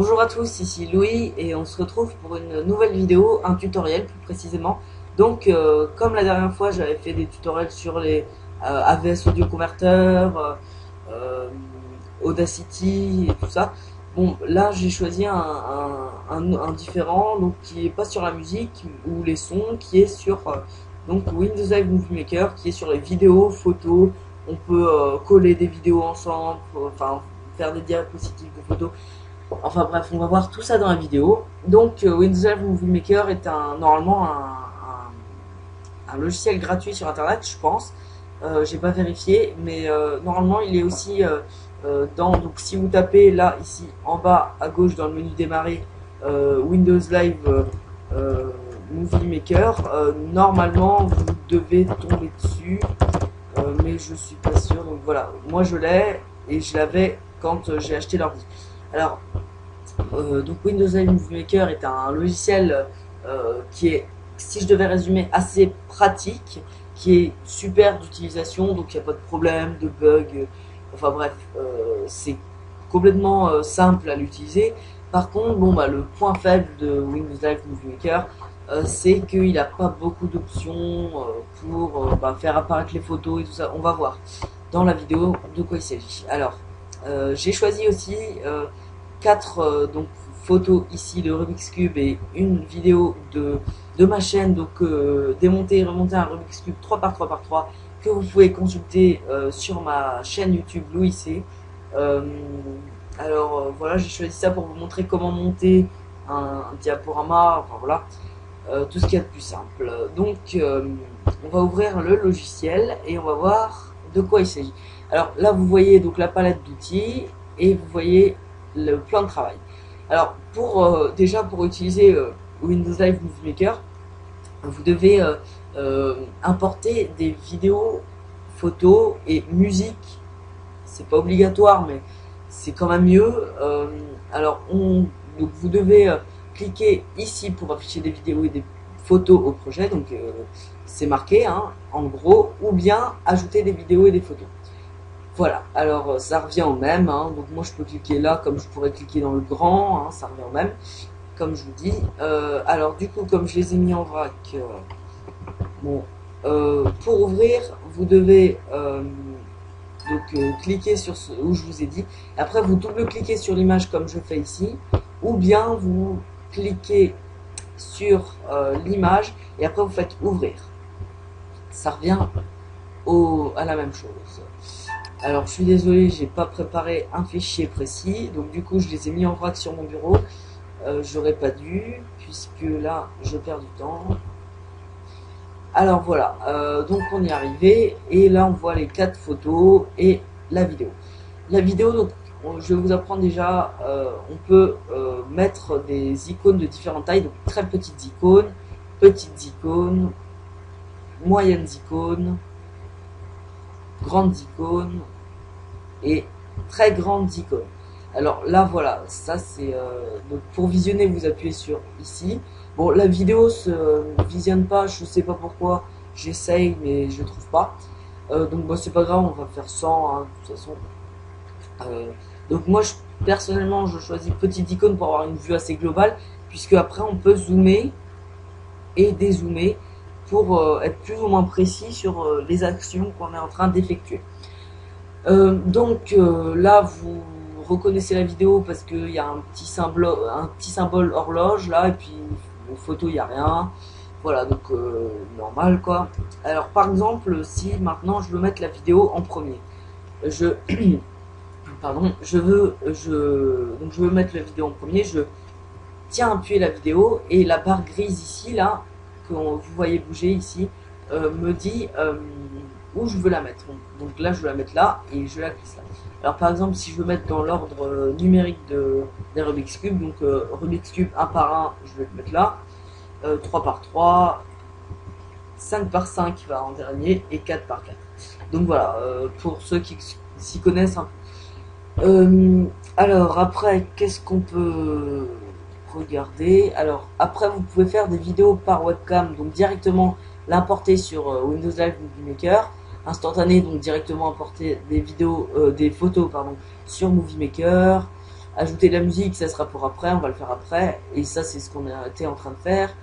Bonjour à tous, ici Louis et on se retrouve pour une nouvelle vidéo, un tutoriel plus précisément. Donc comme la dernière fois j'avais fait des tutoriels sur les AVS Audio Converter, euh, Audacity et tout ça. Bon là j'ai choisi un différent donc qui est pas sur la musique ou les sons, qui est sur donc Windows Live Movie Maker, qui est sur les vidéos, photos. On peut coller des vidéos ensemble, enfin faire des diapositives de photos. Enfin bref, on va voir tout ça dans la vidéo. Donc Windows Live Movie Maker est normalement un logiciel gratuit sur internet, je pense. J'ai pas vérifié, mais normalement il est aussi donc si vous tapez là, ici, en bas à gauche dans le menu démarrer, Windows Live Movie Maker, normalement vous devez tomber dessus, mais je suis pas sûr. Donc voilà, moi je l'ai et je l'avais quand j'ai acheté l'ordi. Alors donc Windows Live Movie Maker est un logiciel qui est, si je devais résumer, assez pratique, qui est super d'utilisation, donc il n'y a pas de problème, de bug, enfin bref, c'est complètement simple à l'utiliser. Par contre, bon, bah, le point faible de Windows Live Movie Maker, c'est qu'il n'a pas beaucoup d'options pour faire apparaître les photos et tout ça. On va voir dans la vidéo de quoi il s'agit. Alors, j'ai choisi aussi quatre donc photos ici de Rubik's Cube et une vidéo de ma chaîne, donc démonter et remonter un Rubik's Cube 3x3x3 que vous pouvez consulter sur ma chaîne YouTube Louis C. Euh, voilà, j'ai choisi ça pour vous montrer comment monter un diaporama, enfin voilà, tout ce qu'il y a de plus simple. Donc on va ouvrir le logiciel et on va voir de quoi il s'agit. Alors là vous voyez donc la palette d'outils et vous voyez le plan de travail. Alors déjà pour utiliser Windows Live Movie Maker, vous devez importer des vidéos, photos et musique. C'est pas obligatoire, mais c'est quand même mieux. Donc vous devez cliquer ici pour afficher des vidéos et des photos au projet. Donc c'est marqué hein, en gros, ou bien ajouter des vidéos et des photos. Voilà, alors ça revient au même, hein. Donc moi je peux cliquer là comme je pourrais cliquer dans le grand, hein, ça revient au même, comme je vous dis. Alors du coup, comme je les ai mis en vrac, bon, pour ouvrir, vous devez cliquer sur ce où je vous ai dit. Après, vous double-cliquez sur l'image comme je fais ici, ou bien vous cliquez sur l'image et après vous faites ouvrir. Ça revient à la même chose. Alors je suis désolé, j'ai pas préparé un fichier précis, donc du coup je les ai mis en vrac sur mon bureau. J'aurais pas dû, puisque là je perds du temps. Alors voilà, donc on y est arrivé, et là on voit les 4 photos et la vidéo. La vidéo, donc je vais vous apprendre déjà, on peut mettre des icônes de différentes tailles, donc très petites icônes, moyennes icônes, grandes icônes et très grandes icônes. Alors là voilà, ça c'est donc pour visionner vous appuyez sur ici. Bon, la vidéo se visionne pas, je sais pas pourquoi, j'essaye mais je trouve pas. Donc bon, c'est pas grave, on va faire 100 hein, de toute façon. Donc moi personnellement je choisis petite icône pour avoir une vue assez globale, puisque après on peut zoomer et dézoomer pour être plus ou moins précis sur les actions qu'on est en train d'effectuer. Là, vous reconnaissez la vidéo parce qu'il y a un petit symbole horloge là, et puis aux photos il n'y a rien. Voilà, donc normal quoi. Alors par exemple, si maintenant je veux mettre la vidéo en premier, je pardon, je veux mettre la vidéo en premier, je tiens appuyer la vidéo et la barre grise ici là que vous voyez bouger ici me dit où je veux la mettre. Donc là je veux la mettre là et je la glisse là. Alors par exemple si je veux mettre dans l'ordre numérique des Rubik's Cube, donc Rubik's Cube 1 par 1 je vais le mettre là, 3 par 3, 5 par 5 va en dernier et 4 par 4. Donc voilà, pour ceux qui s'y connaissent un peu. Alors après, qu'est-ce qu'on peut regarder? Alors après, vous pouvez faire des vidéos par webcam, donc directement l'importer sur Windows Live Movie Maker, instantané, donc directement importer des vidéos, des photos, pardon, sur Movie Maker. Ajouter de la musique, ça sera pour après, on va le faire après. Et ça, c'est ce qu'on a été en train de faire.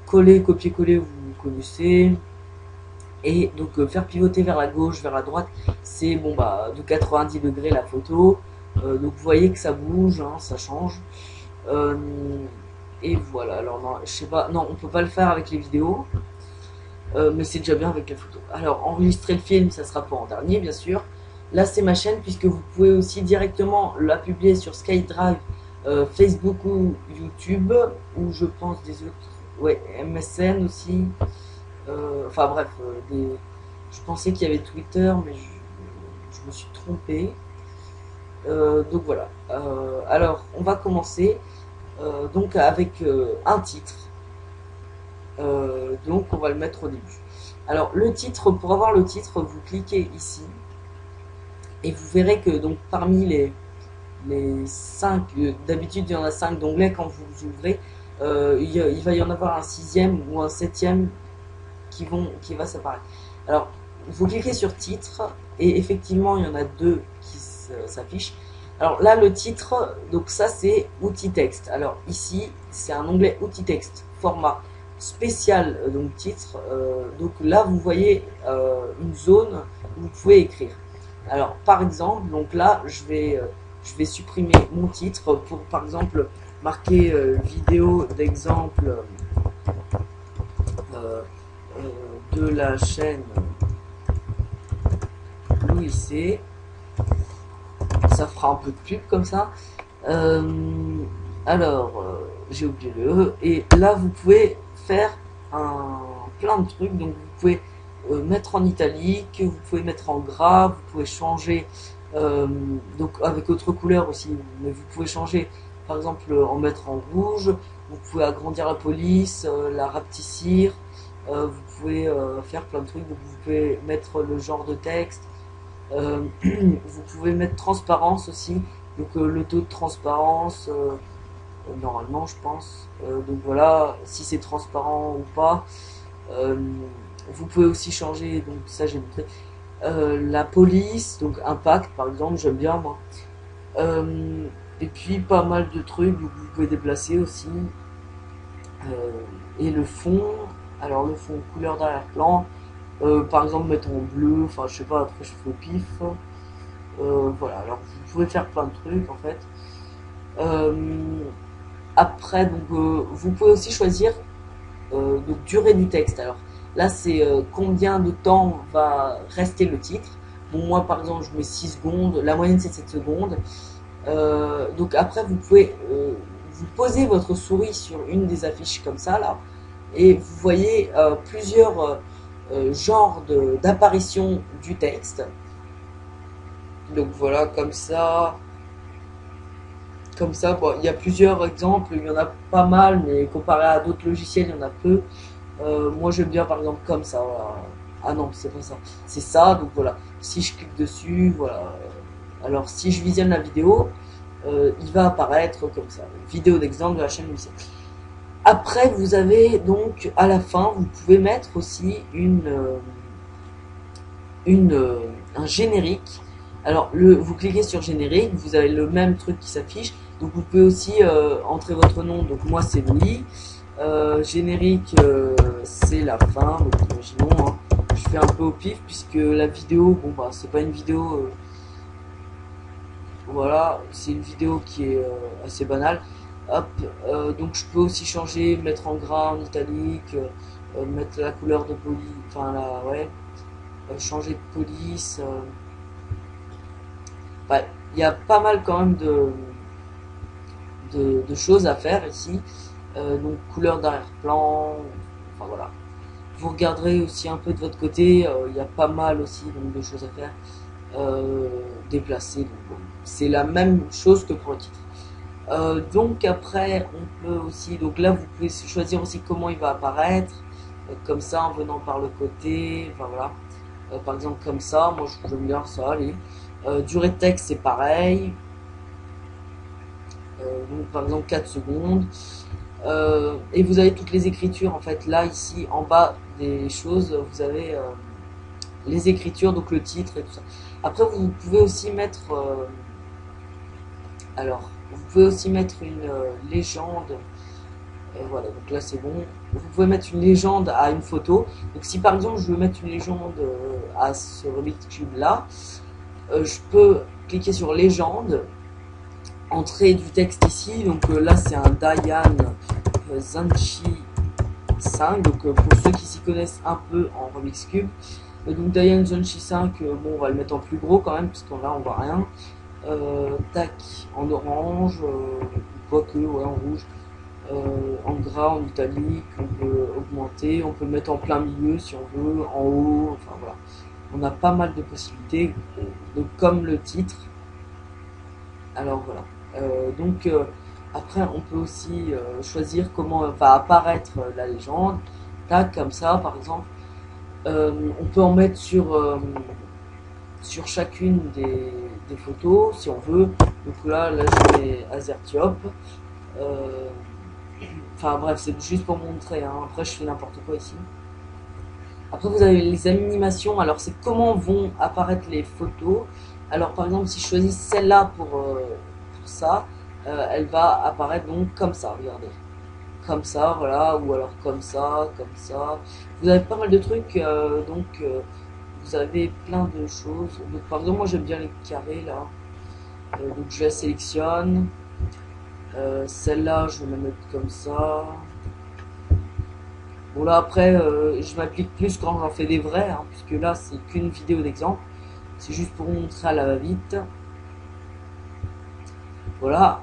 Coller, copier-coller, vous connaissez. Et donc faire pivoter vers la gauche, vers la droite, c'est bon bah de 90 degrés la photo. Donc vous voyez que ça bouge, hein, ça change. Euh, et voilà, alors non, je sais pas, non, on peut pas le faire avec les vidéos. Mais c'est déjà bien avec la photo. Alors, enregistrer le film, ça sera pas en dernier, bien sûr. Là, c'est ma chaîne, puisque vous pouvez aussi directement la publier sur SkyDrive, Facebook ou YouTube, ou je pense des autres, ouais, MSN aussi. Enfin bref, je pensais qu'il y avait Twitter, mais je me suis trompé. Donc voilà. Alors, on va commencer donc avec un titre. Donc on va le mettre au début. Alors le titre, pour avoir le titre, vous cliquez ici et vous verrez que donc parmi les 5, d'habitude il y en a 5 d'onglets quand vous ouvrez, il va y en avoir un sixième ou un septième qui va s'apparaître. Alors vous cliquez sur titre et effectivement il y en a deux qui s'affichent. Alors là le titre, donc ça c'est outils texte. Alors ici c'est un onglet outils texte, format spécial, donc titre. Donc là vous voyez une zone où vous pouvez écrire. Alors par exemple, donc là je vais supprimer mon titre pour par exemple marquer vidéo d'exemple euh, de la chaîne Louis C. Ça fera un peu de pub comme ça. Alors j'ai oublié le E. Et là vous pouvez faire plein de trucs. Donc vous pouvez mettre en italique, vous pouvez mettre en gras, vous pouvez changer donc avec autre couleur aussi, mais vous pouvez changer par exemple en mettre en rouge, vous pouvez agrandir la police, la rapetissir, vous pouvez faire plein de trucs. Donc vous pouvez mettre le genre de texte, vous pouvez mettre transparence aussi, donc le taux de transparence normalement je pense. Donc voilà, si c'est transparent ou pas. Vous pouvez aussi changer, donc ça j'ai montré, la police, donc impact par exemple, j'aime bien moi. Et puis pas mal de trucs, donc vous pouvez déplacer aussi. Et le fond, alors le fond couleur d'arrière-plan, par exemple mettre en bleu, enfin je sais pas, après je fais au pif. Voilà, alors vous pouvez faire plein de trucs en fait. Après, donc, vous pouvez aussi choisir donc, durée du texte. Alors là, c'est combien de temps va rester le titre. Bon, moi, par exemple, je mets 6 secondes. La moyenne, c'est 7 secondes. Donc après, vous pouvez vous poser votre souris sur une des affiches comme ça, là. Et vous voyez plusieurs genres d'apparition du texte. Donc voilà, comme ça. Comme ça, bon, il y a plusieurs exemples, il y en a pas mal, mais comparé à d'autres logiciels, il y en a peu. Moi, j'aime bien par exemple comme ça. Voilà. Ah non, c'est pas ça. C'est ça, donc voilà. Si je clique dessus, voilà. Alors, si je visionne la vidéo, il va apparaître comme ça. Vidéo d'exemple de la chaîne Lucien. Après, vous avez donc à la fin, vous pouvez mettre aussi un générique. Alors, vous cliquez sur générique, vous avez le même truc qui s'affiche. Donc, vous pouvez aussi entrer votre nom. Donc, moi, c'est Louis. Générique, c'est la fin. Donc, imaginons, hein, je fais un peu au pif puisque la vidéo, bon, bah, c'est pas une vidéo. Voilà, c'est une vidéo qui est assez banale. Hop, donc, je peux aussi changer, mettre en gras, en italique, mettre la couleur de police, enfin, ouais, changer de police. Ouais, il y a pas mal quand même de choses à faire ici. Donc couleur d'arrière-plan, enfin voilà. Vous regarderez aussi un peu de votre côté, il y a pas mal aussi donc, de choses à faire. Déplacer, bon, c'est la même chose que pour le titre. Donc après, on peut aussi, donc là vous pouvez choisir aussi comment il va apparaître, comme ça en venant par le côté, enfin voilà. Par exemple comme ça, moi j'aime bien ça, allez. Durée de texte c'est pareil, donc par exemple 4 secondes. Et vous avez toutes les écritures en fait là ici en bas des choses, vous avez les écritures, donc le titre et tout ça. Après vous pouvez aussi mettre alors Vous pouvez aussi mettre une légende. Voilà, donc là c'est bon. Vous pouvez mettre une légende à une photo. Donc si par exemple je veux mettre une légende à ce Rubik's Cube là, je peux cliquer sur légende, entrer du texte ici. Donc là c'est un Dayan Zenshi 5. Donc pour ceux qui s'y connaissent un peu en Rubik's Cube. Donc Dayan Zenshi 5, bon on va le mettre en plus gros quand même, parce qu'on là on voit rien. Tac, en orange, quoique, ouais, en rouge. En gras, en italique, on peut augmenter, on peut le mettre en plein milieu si on veut, en haut, enfin voilà. On a pas mal de possibilités, donc comme le titre. Alors voilà. Après on peut aussi choisir comment va apparaître la légende. Tac, comme ça par exemple. On peut en mettre sur chacune des photos si on veut. Donc là je mets Azertiop. Enfin bref, c'est juste pour montrer, hein. Après je fais n'importe quoi ici. Après vous avez les animations, alors c'est comment vont apparaître les photos. Alors par exemple si je choisis celle-là pour ça, elle va apparaître donc comme ça, regardez. Comme ça, voilà, ou alors comme ça, comme ça. Vous avez pas mal de trucs, vous avez plein de choses. Donc par exemple moi j'aime bien les carrés là. Donc je la sélectionne. Celle-là, je vais la mettre comme ça. Bon là après, je m'applique plus quand j'en fais des vrais, hein, puisque là c'est qu'une vidéo d'exemple. C'est juste pour vous montrer à la va-vite. Voilà.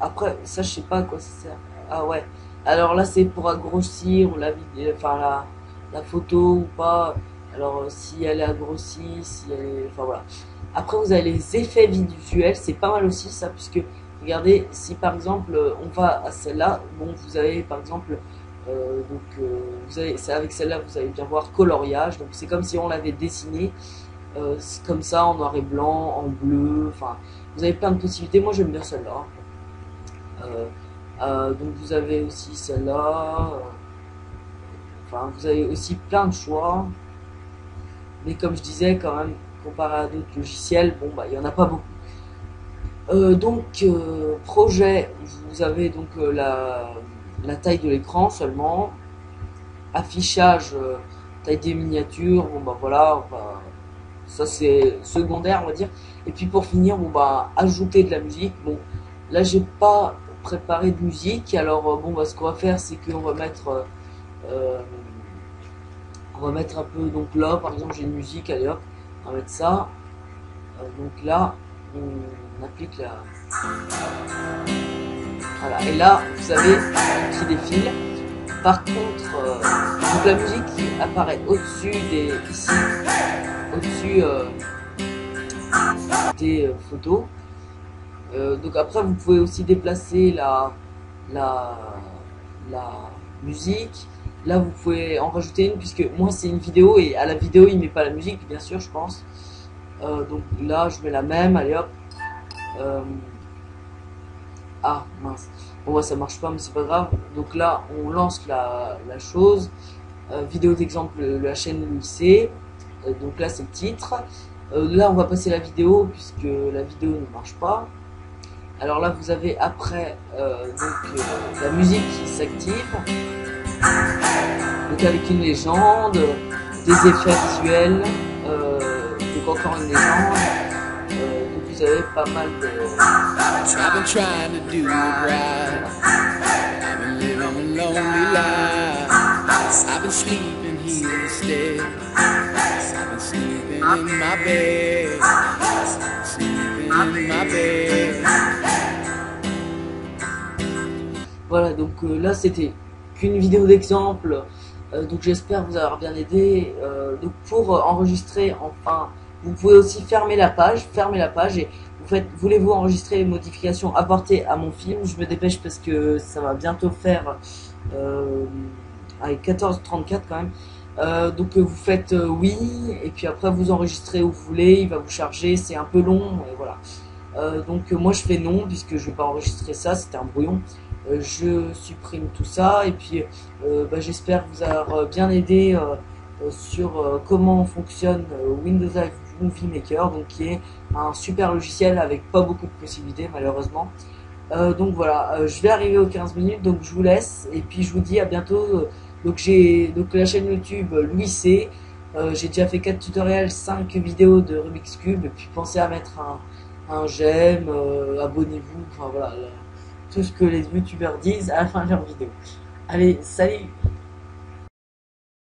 Après, ça je sais pas à quoi ça sert. Ah ouais. Alors là c'est pour grossir la vidéo, enfin la photo ou pas. Alors si elle est agrossie, si elle est, enfin voilà. Après vous avez les effets visuels, c'est pas mal aussi ça, puisque regardez, si par exemple on va à celle-là, bon vous avez par exemple, vous avez, avec celle-là vous allez bien voir coloriage, donc c'est comme si on l'avait dessiné, comme ça en noir et blanc, en bleu, enfin vous avez plein de possibilités. Moi j'aime bien celle-là. Donc vous avez aussi celle-là, enfin vous avez aussi plein de choix, mais comme je disais quand même, comparé à d'autres logiciels, bon bah il y en a pas beaucoup. Projet, vous avez donc la taille de l'écran seulement, affichage, taille des miniatures, bon bah voilà, ça c'est secondaire on va dire. Et puis pour finir, bon bah ajouter de la musique. Bon là j'ai pas préparé de musique, alors bon bah ce qu'on va faire c'est qu'on va mettre un peu, donc là par exemple j'ai une musique, allez hop, on va mettre ça. Donc là on applique la... Voilà, et là vous avez qui défile. Par contre, donc la musique qui apparaît au-dessus des... ici, au-dessus des photos. Donc après vous pouvez aussi déplacer la musique. Là vous pouvez en rajouter une, puisque moi c'est une vidéo et à la vidéo il met pas la musique bien sûr je pense. Donc là je mets la même, allez hop. Ah mince, bon ouais, ça marche pas mais c'est pas grave. Donc là on lance la chose. Vidéo d'exemple, la chaîne Louis C. Donc là c'est le titre. Là on va passer la vidéo puisque la vidéo ne marche pas. Alors là vous avez après la musique qui s'active. Donc avec une légende, des effets visuels, donc encore une légende. Donc vous avez pas mal de... I've been trying to do it right. I've been living a lonely life. I've been sleeping here instead. I've been sleeping in my bed. Sleeping in my bed. Voilà, donc là c'était qu'une vidéo d'exemple. Donc j'espère vous avoir bien aidé. Donc pour enregistrer, enfin, vous pouvez aussi fermer la page et vous faites, voulez-vous enregistrer les modifications apportées à mon film? Je me dépêche parce que ça va bientôt faire avec 14h34 quand même. Donc vous faites oui, et puis après vous enregistrez où vous voulez, il va vous charger, c'est un peu long, et voilà. Donc moi je fais non, puisque je vais pas enregistrer ça, c'était un brouillon. Je supprime tout ça, et puis j'espère vous avoir bien aidé sur comment fonctionne Windows Live Movie Maker, donc qui est un super logiciel avec pas beaucoup de possibilités malheureusement. Donc voilà, je vais arriver aux 15 minutes, donc je vous laisse et puis je vous dis à bientôt. Donc j'ai donc la chaîne YouTube Louis C. J'ai déjà fait 4 tutoriels, 5 vidéos de Rubik's Cube, et puis pensez à mettre un j'aime, abonnez-vous, enfin voilà, tout ce que les youtubeurs disent à la fin de leur vidéo. Allez, salut!